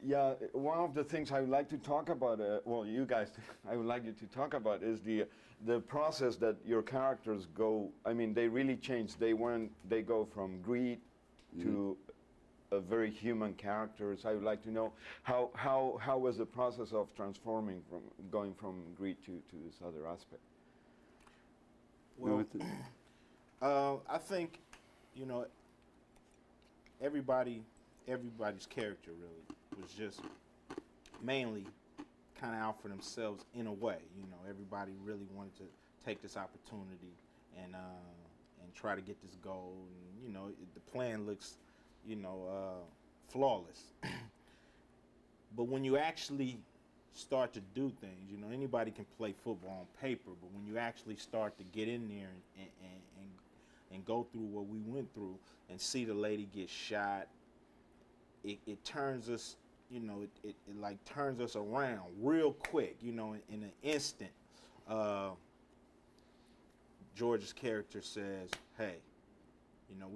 Yeah, one of the things I would like to talk about, well, you guys, I would like you to talk about is the process that your characters go. I mean, they really change. They go from greed to a very human characters. I would like to know how was the process of transforming from going from greed to this other aspect. Well, I think, you know, everybody's character really was just mainly kind of out for themselves in a way. You know, everybody really wanted to take this opportunity and try to get this goal. And you know, the plan looks, you know, flawless. But when you actually start to do things, you know, anybody can play football on paper, but when you actually start to get in there and go through what we went through and see the lady get shot, it turns us, you know, it like turns us around real quick, you know, in an instant. George's character says, hey, you know,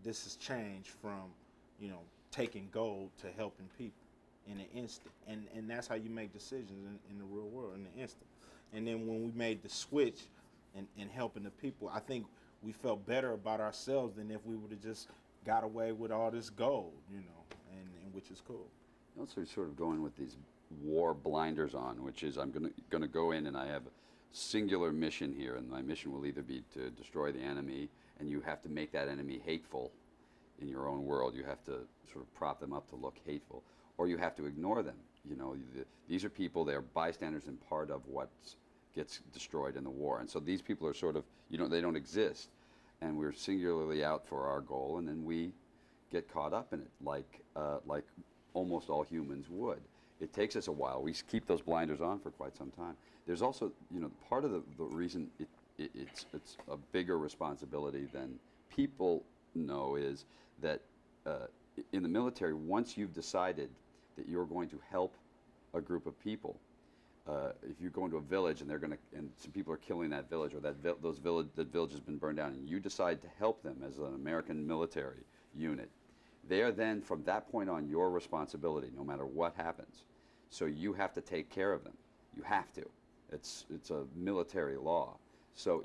this has changed from, you know, taking gold to helping people in an instant. And that's how you make decisions in the real world, in an instant. And then when we made the switch and helping the people, I think we felt better about ourselves than if we would have just got away with all this gold, you know, and which is cool. Also sort of going with these war blinders on, which is I'm gonna go in and I have a singular mission here, and my mission will either be to destroy the enemy, and you have to make that enemy hateful in your own world. You have to sort of prop them up to look hateful, or you have to ignore them. You know, these are people, they're bystanders and part of what gets destroyed in the war. And so these people are sort of, you know, they don't exist, and we're singularly out for our goal, and then we get caught up in it like almost all humans would. It takes us a while. We keep those blinders on for quite some time. There's also, you know, part of the reason it's a bigger responsibility than people know is that in the military, once you've decided that you're going to help a group of people, if you go into a village and and some people are killing that village, or that village has been burned down, and you decide to help them as an American military unit, they are then from that point on your responsibility, no matter what happens. So you have to take care of them. You have to. It's a military law. So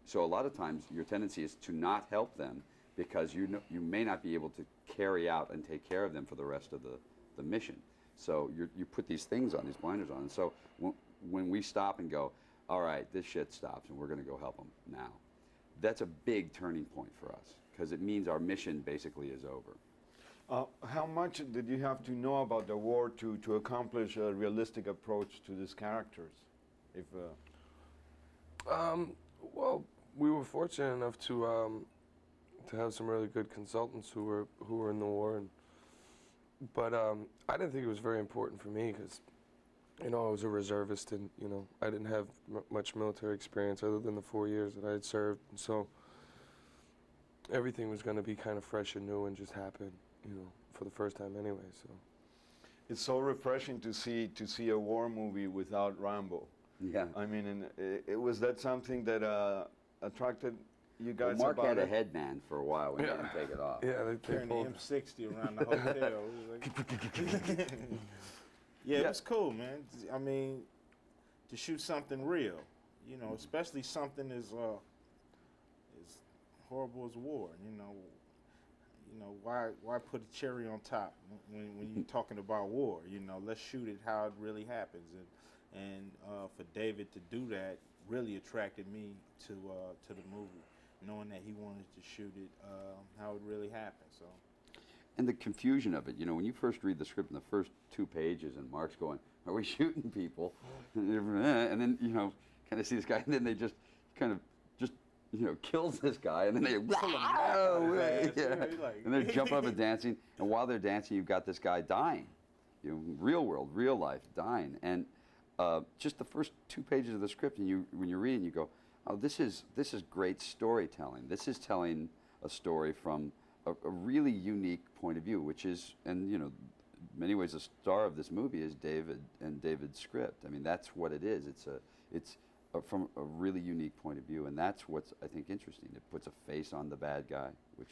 so a lot of times your tendency is to not help them because you may not be able to carry out and take care of them for the rest of the mission. So you put these things on, these blinders on. And so when we stop and go, all right, this shit stops and we're going to go help them now, that's a big turning point for us because it means our mission basically is over. How much did you have to know about the war to accomplish a realistic approach to these characters? If well, we were fortunate enough to have some really good consultants who were in the war, but I didn't think it was very important for me because, you know, I was a reservist and, you know, I didn't have much military experience other than the 4 years that I had served, and so everything was going to be kind of fresh and new and just happen, you know, for the first time anyway. So it's so refreshing to see a war movie without Rambo. Yeah. I mean, and was that something that attracted you guys? Well, Mark about had a it? headband for a while. We didn't take it off. yeah, they Carrying the pulled. M60 around the hotel. Yeah, it was cool, man. I mean, to shoot something real, you know, especially something as horrible as war. You know, why put a cherry on top when you're talking about war? You know, let's shoot it how it really happens. And for David to do that really attracted me to the movie, knowing that he wanted to shoot it how it really happened. So. And the confusion of it, you know, when you first read the script in the first 2 pages and Mark's going, are we shooting people? And then, you know, kind of see this guy, and then they just kind of you know, kills this guy, and then they and they're jumping up and dancing, and while they're dancing, you've got this guy dying, you know, real world, real life, dying, and just the first 2 pages of the script, and when you're reading, you go, oh, this is great storytelling. This is telling a story from a really unique point of view, which is, and you know, in many ways, the star of this movie is David and David's script. I mean, that's what it is. It's from a really unique point of view, and that's what's, I think, interesting. It puts a face on the bad guy, which